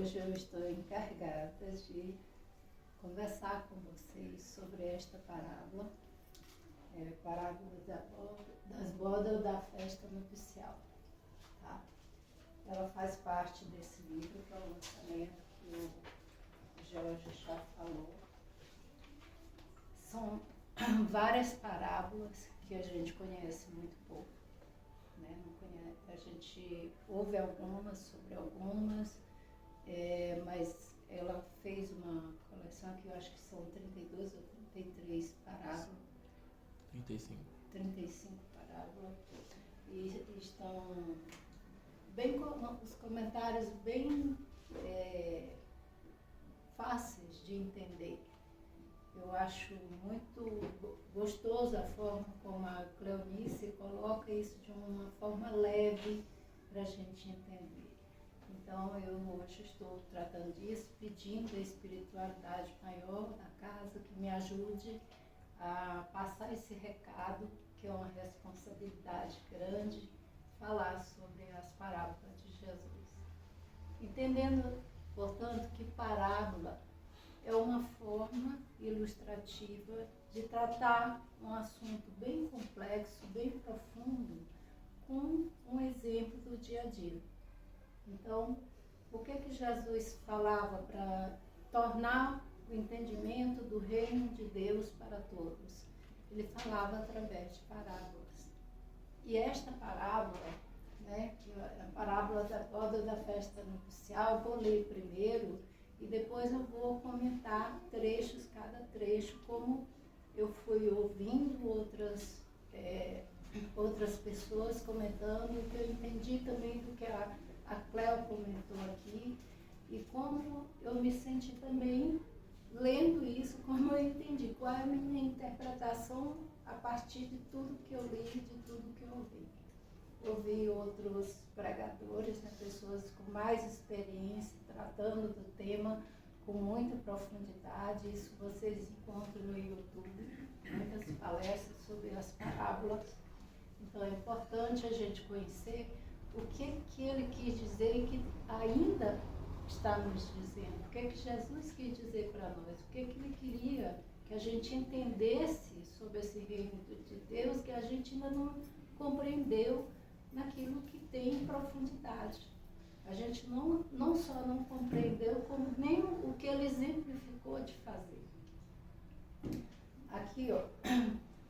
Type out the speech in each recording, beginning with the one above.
hoje eu estou encarregada de conversar com vocês sobre esta parábola, parábola das bodas da festa nupcial. Tá? Ela faz parte desse livro, que é o lançamento que o Jorge já falou. São várias parábolas que a gente conhece muito pouco. Né? Não conhece, a gente ouve algumas, sobre algumas, mas ela fez uma coleção que eu acho que são 32 ou 33 parábolas. 35 parábolas. E estão bem, os comentários bem fáceis de entender. Eu acho muito gostoso a forma como a Cleonice coloca isso de uma forma leve para a gente entender. Então, eu hoje estou tratando disso, pedindo a espiritualidade maior da casa que me ajude a passar esse recado, que é uma responsabilidade grande, falar sobre as parábolas de Jesus. Entendendo, portanto, que parábola é uma forma ilustrativa de tratar um assunto bem complexo, bem profundo, com um exemplo do dia a dia. Então, o que Jesus falava para tornar o entendimento do reino de Deus para todos? Ele falava através de parábolas. E esta parábola, né, a parábola da boda da festa nupcial, vou ler primeiro e depois eu vou comentar trechos, cada trecho, como eu fui ouvindo outras pessoas comentando, o que eu entendi também do que a Cleo comentou aqui, e como eu me senti também lendo isso, como eu entendi, qual é a minha interpretação a partir de tudo que eu li, de tudo que eu ouvi. Ouvi outros pregadores, né, pessoas com mais experiência, tratando do tema com muita profundidade. Isso vocês encontram no YouTube, muitas palestras sobre as parábolas. Então é importante a gente conhecer o que ele quis dizer e que ainda está nos dizendo. O que Jesus quis dizer para nós, o que ele queria que a gente entendesse sobre esse reino de Deus, que a gente ainda não compreendeu naquilo que tem profundidade. A gente não só não compreendeu, como nem o que ele exemplificou de fazer. Aqui, ó,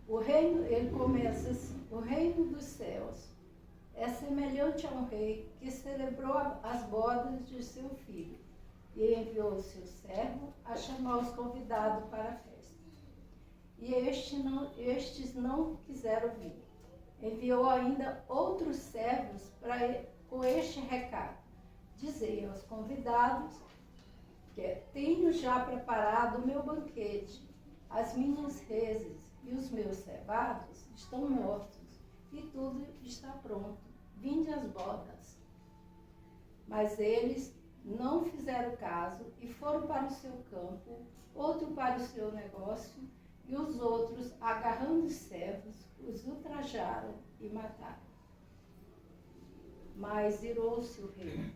o reino, ele começa assim: o reino dos céus é semelhante a um rei que celebrou as bodas de seu filho e enviou o seu servo a chamar os convidados para a festa. E estes não quiseram vir. Enviou ainda outros servos com este recado: dizei aos convidados que tenho já preparado o meu banquete, as minhas reses e os meus cevados estão mortos e tudo está pronto, vinde às bodas. Mas eles não fizeram caso e foram para o seu campo, outro para o seu negócio, e os outros, agarrando os servos, os ultrajaram e mataram. Mas irou-se o rei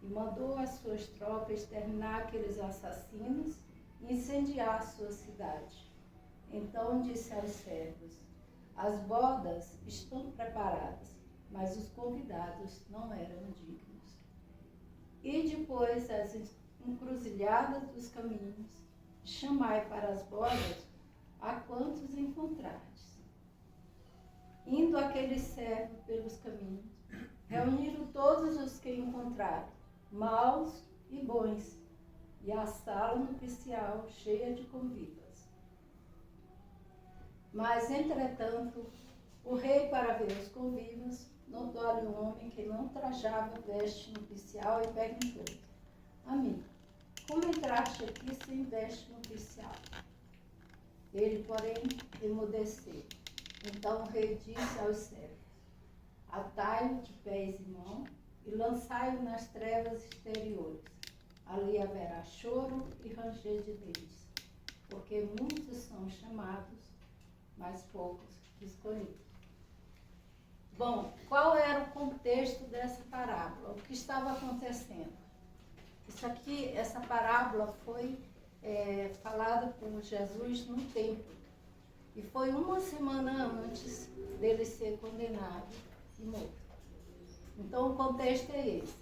e mandou as suas tropas exterminar aqueles assassinos e incendiar a sua cidade. Então disse aos servos: as bodas estão preparadas, mas os convidados não eram dignos. E depois as encruzilhadas dos caminhos, chamai para as bodas a quantos encontrardes. Indo aquele servo pelos caminhos, reuniram todos os que encontraram, maus e bons, e a sala nupcial cheia de convivas. Mas, entretanto, o rei, para ver os convivas, notou-lhe um homem que não trajava veste nupcial e perguntou: amigo, como entraste aqui sem veste nupcial? Ele, porém, emudeceu. Então o rei disse aos servos: atai-o de pés e mãos e lançai-o nas trevas exteriores. Ali haverá choro e ranger de dentes, porque muitos são chamados, mas poucos escolhidos. Bom, qual era o contexto dessa parábola? O que estava acontecendo? Isso aqui, essa parábola foi falada por Jesus no templo. E foi uma semana antes dele ser condenado e morto. Então o contexto é esse.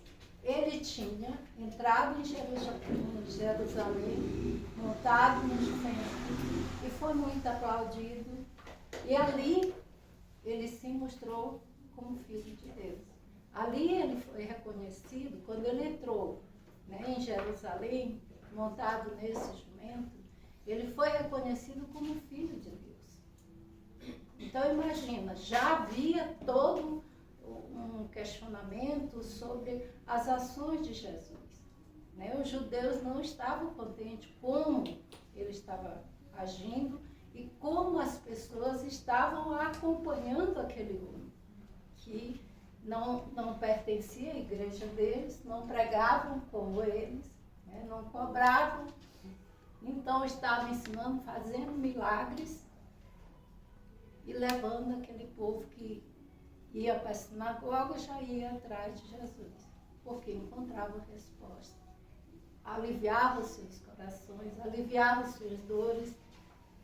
Ele tinha entrado em Jerusalém, montado no jumento, e foi muito aplaudido. E ali ele se mostrou como filho de Deus. Ali ele foi reconhecido, quando ele entrou, né, em Jerusalém, montado nesse jumento, ele foi reconhecido como filho de Deus. Então imagina, já havia todo um questionamento sobre as ações de Jesus. Né? Os judeus não estavam contentes como ele estava agindo e como as pessoas estavam acompanhando aquele homem, que não pertencia à igreja deles, não pregavam como eles, né? Não cobravam, então estavam ensinando, fazendo milagres e levando aquele povo que ia para a sinagoga, já ia atrás de Jesus, porque encontrava resposta. Aliviava os seus corações, aliviava suas dores,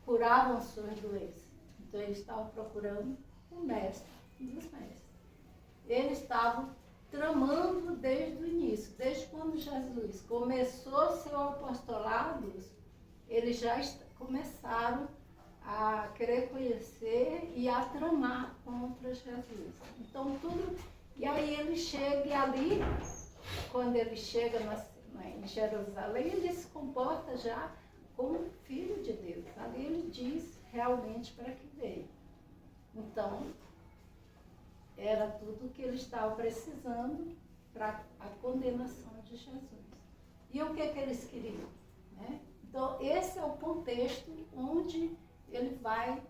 curavam suas doenças. Então eles estavam procurando o mestre dos mestres. Eles estavam tramando desde o início, desde quando Jesus começou seu apostolado, eles já começaram a querer conhecer e a tramar contra Jesus. Então tudo, e aí ele chega, e ali, quando ele chega em Jerusalém, ele se comporta já como filho de Deus. Ali ele diz realmente para que veio. Então, era tudo o que ele estava precisando para a condenação de Jesus. E o que eles queriam? Né? Então, esse é o contexto onde ele vai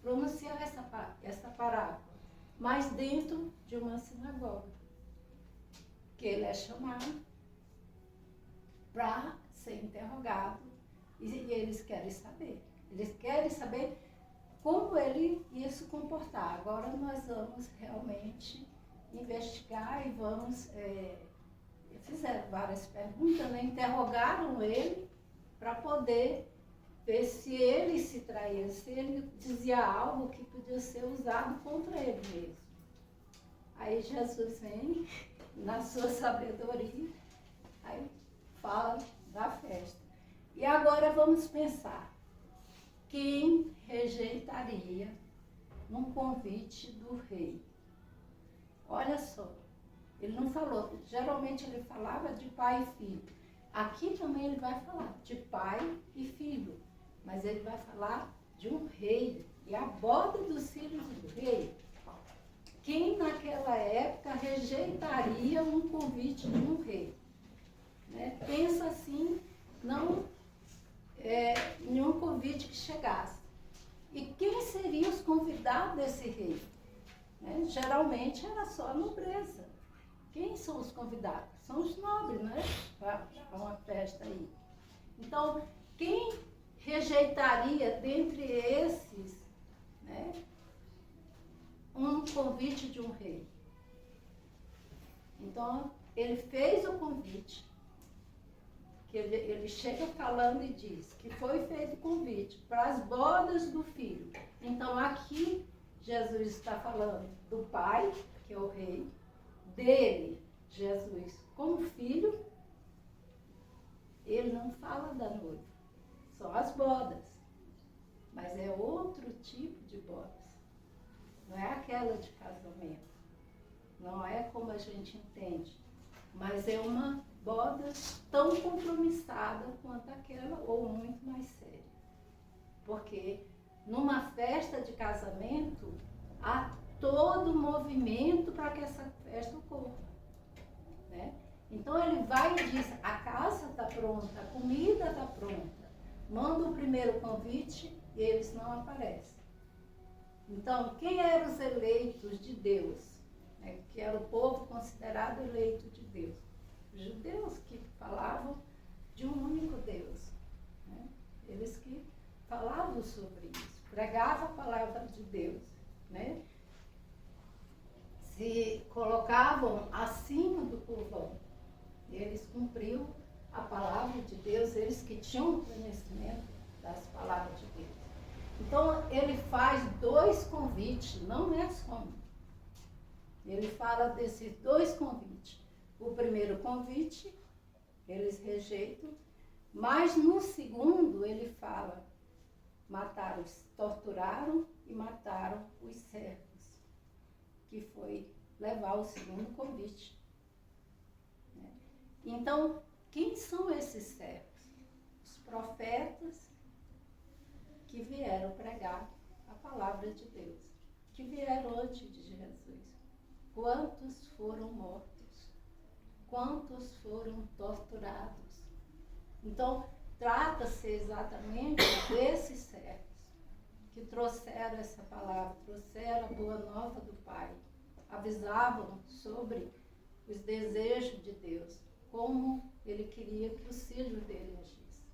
pronunciar essa parábola, mas dentro de uma sinagoga, que ele é chamado para ser interrogado, e eles querem saber. Eles querem saber como ele ia se comportar. Agora nós vamos realmente investigar e vamos... fizeram várias perguntas, né? Interrogaram ele para poder ver se ele se traía, se ele dizia algo que podia ser usado contra ele mesmo. Aí Jesus vem, na sua sabedoria, aí fala da festa. E agora vamos pensar, quem rejeitaria um convite do rei? Olha só, ele não falou, geralmente ele falava de pai e filho. Aqui também ele vai falar de pai e filho, mas ele vai falar de um rei, e a boda dos filhos do rei. Quem naquela época rejeitaria um convite de um rei? Né? Pensa assim, não em um convite que chegasse. E quem seriam os convidados desse rei? Né? Geralmente era só a nobreza. Quem são os convidados? São os nobres, né? Para uma festa aí. Então, quem rejeitaria dentre esses, né, um convite de um rei? Então, ele fez o convite, que ele chega falando e diz que foi feito o convite para as bodas do filho. Então, aqui, Jesus está falando do pai, que é o rei, dele, Jesus, como filho. Ele não fala da noiva, são as bodas, mas é outro tipo de bodas, não é aquela de casamento, não é como a gente entende, mas é uma boda tão compromissada quanto aquela, ou muito mais séria, porque numa festa de casamento há todo o movimento para que essa festa ocorra, né? Então ele vai e diz, a casa está pronta, a comida está pronta. Manda o primeiro convite e eles não aparecem. Então, quem eram os eleitos de Deus? Né? Que era o povo considerado eleito de Deus. Os judeus que falavam de um único Deus. Né? Eles que falavam sobre isso, pregavam a palavra de Deus. Né? Se colocavam acima do povão. Eles com cumpriu a palavra de Deus, eles que tinham conhecimento das palavras de Deus. Então, ele faz 2 convites, não é só um. Ele fala desses 2 convites. O primeiro convite, eles rejeitam, mas no segundo ele fala, mataram, torturaram e mataram os servos, que foi levar o segundo convite. Então, quem são esses servos? Os profetas que vieram pregar a palavra de Deus, que vieram antes de Jesus. Quantos foram mortos? Quantos foram torturados? Então, trata-se exatamente desses servos que trouxeram essa palavra, trouxeram a boa nova do Pai, avisavam sobre os desejos de Deus, como ele queria que os filhos dele agissem.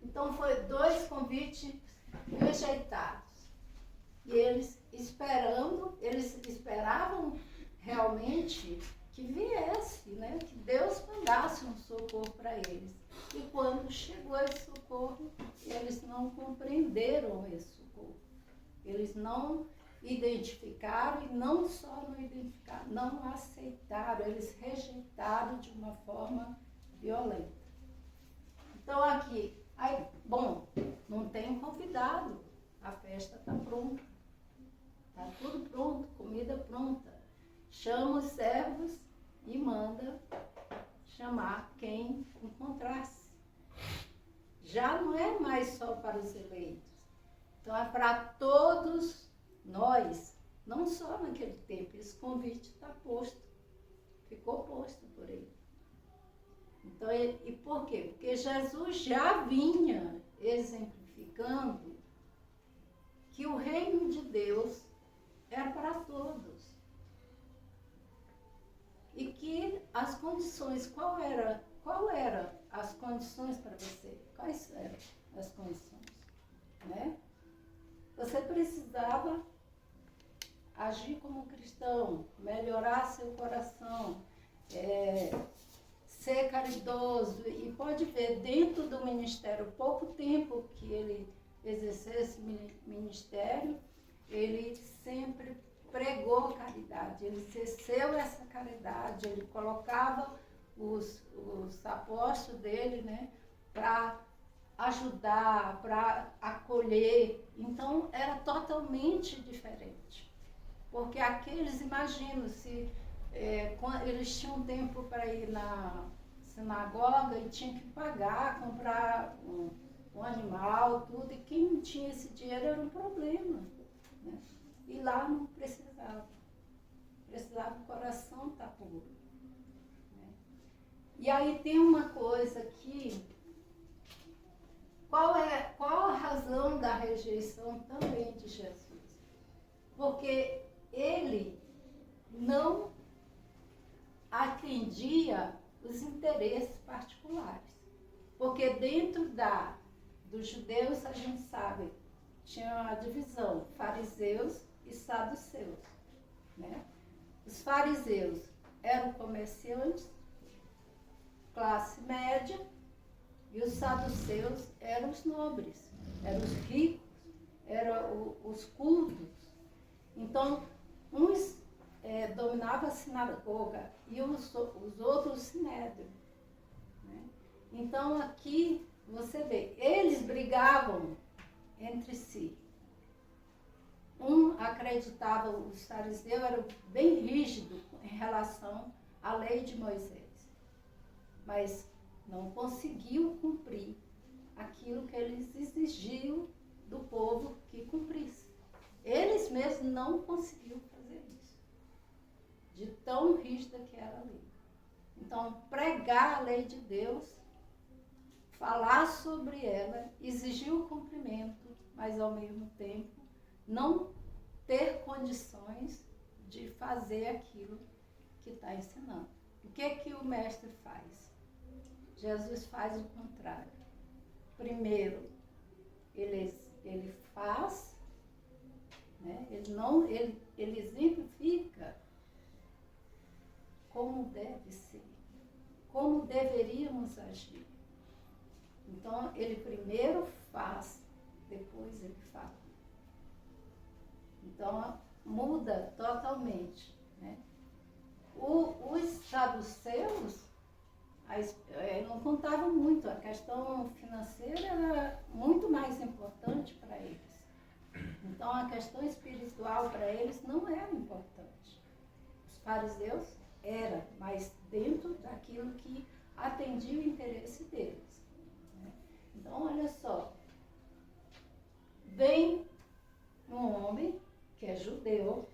Então, foi 2 convites rejeitados. E eles esperavam realmente que viesse, né? Que Deus mandasse um socorro para eles. E quando chegou esse socorro, eles não compreenderam esse socorro. Eles não identificaram, e não só não identificaram, não aceitaram, eles rejeitaram de uma forma violenta. Então aqui, bom, não tem convidado, a festa está pronta, está tudo pronto, comida pronta. Chama os servos e manda chamar quem encontrasse. Já não é mais só para os eleitos, então é para todos nós, não só naquele tempo. Esse convite está posto, ficou posto por ele. Então, e por quê? Porque Jesus já vinha exemplificando que o reino de Deus é para todos. E que as condições, qual eram as condições para você? Quais eram as condições? Né? Você precisava agir como cristão, melhorar seu coração, ser caridoso. E pode ver, dentro do ministério, pouco tempo que ele exerceu esse ministério, ele sempre pregou caridade, ele exerceu essa caridade, ele colocava os apóstolos dele, né, para ajudar, para acolher. Então, era totalmente diferente. Porque aqueles, imagino, se eles tinham tempo para ir na sinagoga e tinham que pagar, comprar um animal, tudo, e quem não tinha esse dinheiro era um problema. Né? E lá não precisava. Precisava o coração estar puro. Né? E aí tem uma coisa que... Qual a razão da rejeição também de Jesus? Porque ele não atendia os interesses particulares. Porque dentro dos judeus, a gente sabe, tinha a divisão, fariseus e saduceus. Né? Os fariseus eram comerciantes, classe média, e os saduceus eram os nobres, eram os ricos, eram os cultos. Então, uns dominavam a sinagoga e os outros o sinédrio. Né? Então, aqui você vê, eles brigavam entre si. Um acreditava, os fariseus eram bem rígidos em relação à lei de Moisés, mas não conseguiu cumprir aquilo que eles exigiam do povo que cumprisse. Eles mesmos não conseguiam fazer isso, de tão rígida que era a lei. Então, pregar a lei de Deus, falar sobre ela, exigir o cumprimento, mas ao mesmo tempo não ter condições de fazer aquilo que está ensinando. O que o mestre faz? Jesus faz o contrário. Primeiro, ele faz, né? Ele exemplifica como deve ser. deveríamos agir. Então, ele primeiro faz, depois ele fala. Então, muda totalmente, né? Os saduceus não contavam muito, a questão financeira era muito mais importante para eles. Então, a questão espiritual para eles não era importante. Os fariseus era, mas dentro daquilo que atendia o interesse deles, né? Então, olha só, vem um homem que é judeu,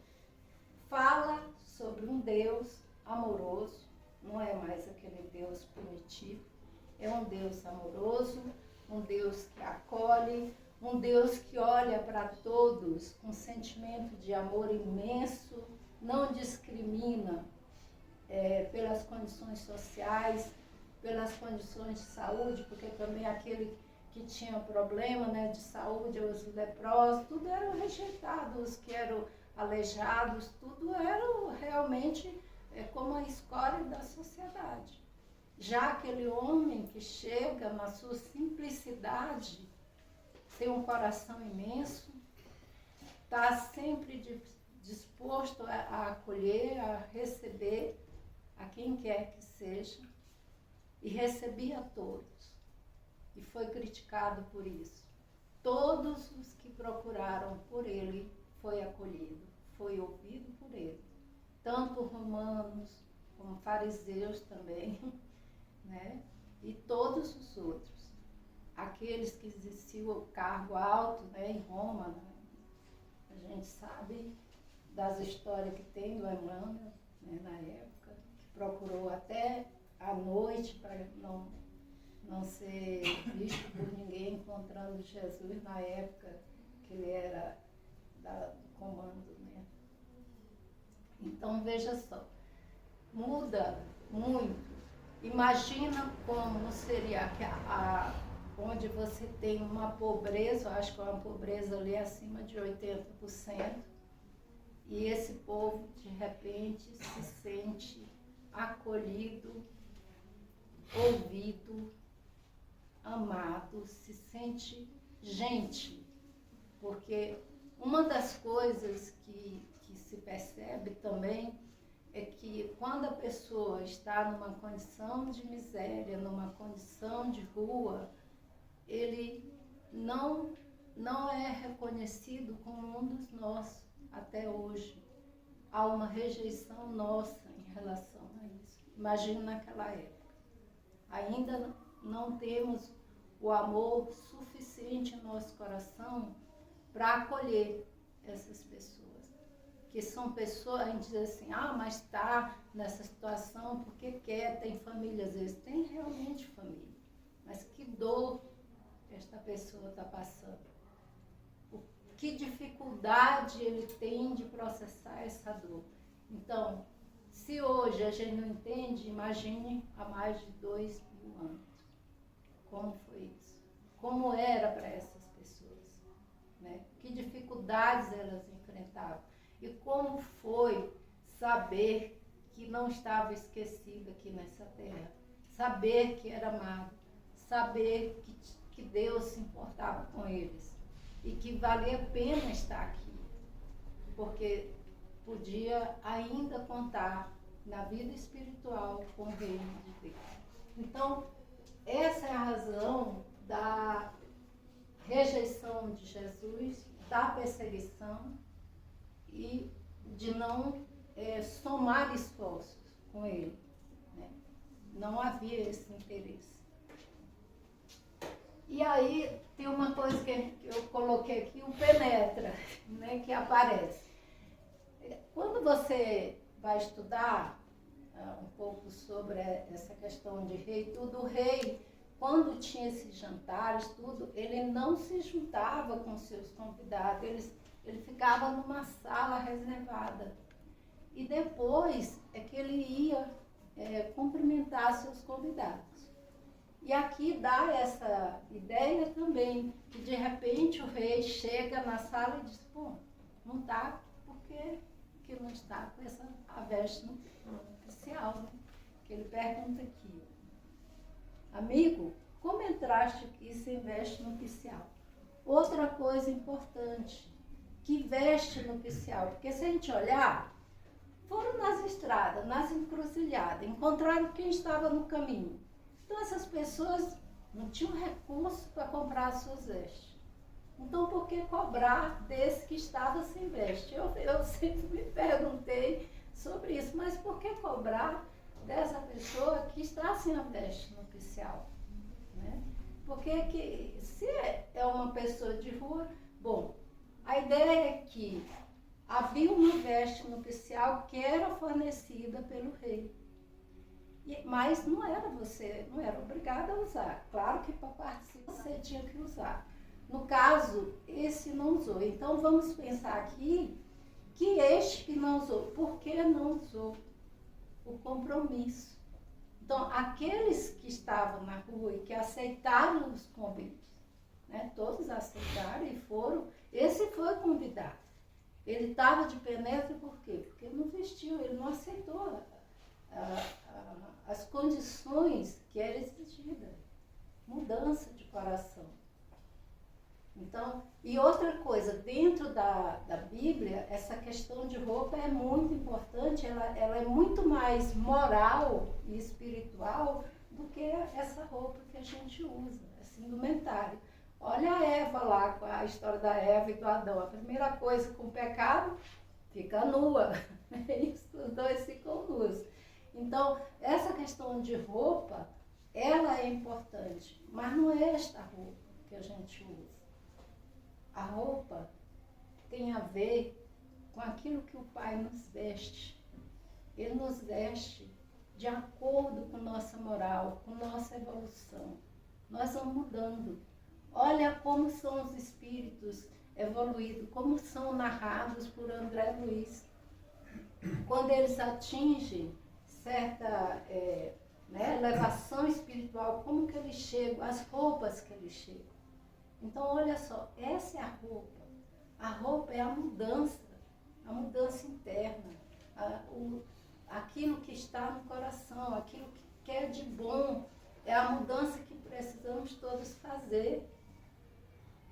fala sobre um Deus amoroso, não é mais aquele Deus punitivo, é um Deus amoroso, um Deus que acolhe, um Deus que olha para todos com sentimento de amor imenso, não discrimina pelas condições sociais, pelas condições de saúde, porque também aquele que tinha problema, né, de saúde, os leprosos, tudo eram rejeitados, os que eram aleijados, tudo eram realmente como a escória da sociedade. Já aquele homem que chega na sua simplicidade, tem um coração imenso, está sempre disposto a acolher, a receber a quem quer que seja, e recebia todos. E foi criticado por isso. Todos os que procuraram por ele foi acolhido, foi ouvido por ele. Tanto romanos como fariseus também, né? E todos os outros. Aqueles que exerciam o cargo alto, né, em Roma, né? A gente sabe das histórias que tem do Emmanuel, né, na época, que procurou até à noite para não ser visto por ninguém, encontrando Jesus na época que ele era do comando, né? Então, veja só, muda muito. Imagina como seria onde você tem uma pobreza, acho que é uma pobreza ali acima de 80%, e esse povo, de repente, se sente acolhido, ouvido, amado, se sente gente. Porque uma das coisas que se percebe também é que quando a pessoa está numa condição de miséria, numa condição de rua, ele não é reconhecido como um dos nossos até hoje. Há uma rejeição nossa em relação a isso. Imagina naquela época. Ainda não temos o amor suficiente em nosso coração para acolher essas pessoas. Que são pessoas, a gente diz assim, mas está nessa situação porque quer, tem família, às vezes tem realmente família. Mas que dor esta pessoa está passando. Que dificuldade ele tem de processar essa dor. Então, se hoje a gente não entende, imagine há mais de 2000 anos. Como foi isso? Como era para essas pessoas? Né? Que dificuldades elas enfrentavam? E como foi saber que não estava esquecido aqui nessa terra? Saber que era amado, saber que Deus se importava com eles e que valia a pena estar aqui, porque podia ainda contar na vida espiritual com o reino de Deus. Então, essa é a razão da rejeição de Jesus, da perseguição e de não somar esforços com ele, né? Não havia esse interesse. E aí tem uma coisa que eu coloquei aqui, o penetra, né, que aparece. Quando você vai estudar um pouco sobre essa questão de rei, tudo, o rei, quando tinha esses jantares, tudo, ele não se juntava com seus convidados, ele ficava numa sala reservada. E depois é que ele ia cumprimentar seus convidados. E aqui dá essa ideia também, que de repente o rei chega na sala e diz, não está, porque que não está com essa veste oficial, né? Que ele pergunta aqui. Amigo, como entraste aqui sem veste nupcial? Outra coisa importante, que veste nupcial, porque se a gente olhar, foram nas estradas, nas encruzilhadas, encontraram quem estava no caminho. Então essas pessoas não tinham recurso para comprar as suas vestes. Então por que cobrar desse que estava sem veste? Eu sempre me perguntei sobre isso, mas por que cobrar dessa pessoa que está sem a veste nupcial? Né? Porque que, se é uma pessoa de rua, bom, a ideia é que havia uma veste nupcial que era fornecida pelo rei. Mas não era obrigada a usar. Claro que para participar você tinha que usar. No caso, esse não usou. Então vamos pensar aqui que este que não usou, por que não usou? O compromisso. Então, aqueles que estavam na rua e que aceitaram os convites, né, todos aceitaram e foram, esse foi convidado. Ele estava de penetra por quê? Porque ele não vestiu, ele não aceitou as condições que eram exigidas. Mudança de coração. Então, e outra coisa, dentro da Bíblia, essa questão de roupa é muito importante, ela é muito mais moral e espiritual do que essa roupa que a gente usa, essa indumentária. Olha a Eva lá, com a história da Eva e do Adão. A primeira coisa com o pecado, fica nua. Os dois ficam nus. Então, essa questão de roupa, ela é importante, mas não é esta roupa que a gente usa. A roupa tem a ver com aquilo que o Pai nos veste. Ele nos veste de acordo com nossa moral, com nossa evolução. Nós vamos mudando. Olha como são os espíritos evoluídos, como são narrados por André Luiz. Quando eles atingem certa elevação espiritual, como que eles chegam, as roupas que eles chegam. Então, olha só, essa é a roupa. A roupa é a mudança interna, aquilo que está no coração, aquilo que é de bom, é a mudança que precisamos todos fazer.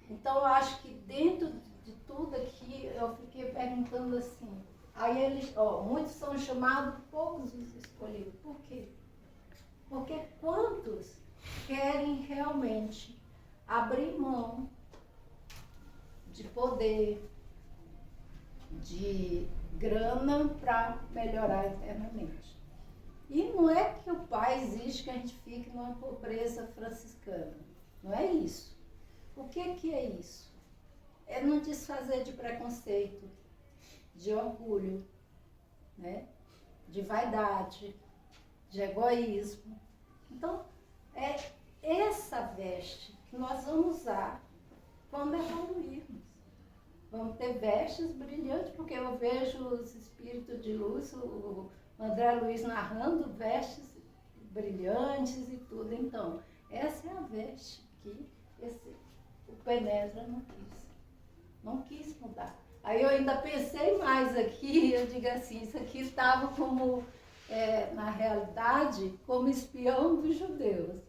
Então, eu acho que dentro de tudo aqui, eu fiquei perguntando assim, aí eles, muitos são chamados, poucos os escolhidos. Por quê? Porque quantos querem realmente abrir mão de poder, de grana para melhorar internamente. E não é que o Pai exige que a gente fique numa pobreza franciscana. Não é isso. O que é isso? É não desfazer de preconceito, de orgulho, né? De vaidade, de egoísmo. Então, é essa veste que nós vamos usar quando evoluirmos. Vamos ter vestes brilhantes, porque eu vejo os espíritos de luz, o André Luiz narrando vestes brilhantes e tudo. Então, essa é a veste que o Penetra não quis mudar. Aí eu ainda pensei mais aqui, eu digo assim, isso aqui estava como, na realidade, como espião dos judeus.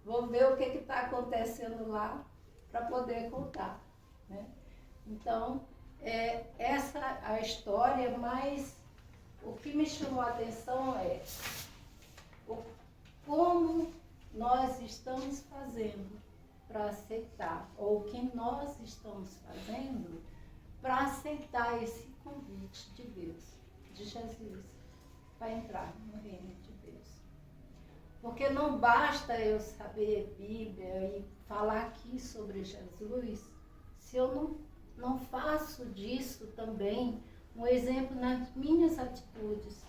Vou ver o que está acontecendo lá para poder contar, né? Então, essa a história, mas o que me chamou a atenção é como nós estamos fazendo para aceitar, ou o que nós estamos fazendo para aceitar esse convite de Deus, de Jesus, para entrar no reino de Deus. Porque não basta eu saber Bíblia e falar aqui sobre Jesus, se eu não faço disso também um exemplo nas minhas atitudes,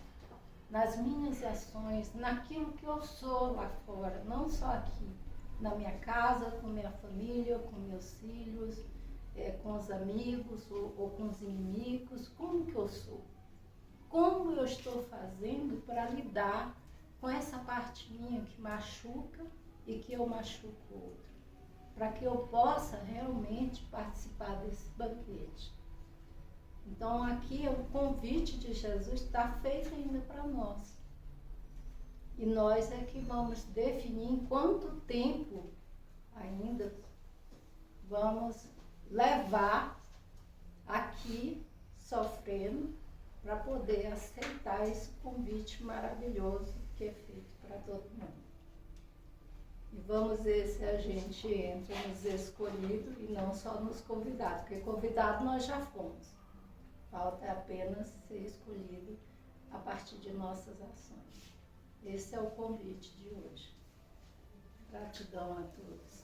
nas minhas ações, naquilo que eu sou lá fora, não só aqui, na minha casa, com minha família, com meus filhos, com os amigos ou com os inimigos. Como que eu sou? Como eu estou fazendo para lidar com essa parte minha que machuca e que eu machuco o outro? Para que eu possa realmente participar desse banquete. Então aqui o convite de Jesus está feito ainda para nós. E nós é que vamos definir em quanto tempo ainda vamos levar aqui sofrendo para poder aceitar esse convite maravilhoso que é feito para todo mundo. E vamos ver se a gente entra nos escolhidos e não só nos convidados, porque convidados nós já fomos. Falta apenas ser escolhido a partir de nossas ações. Esse é o convite de hoje. Gratidão a todos.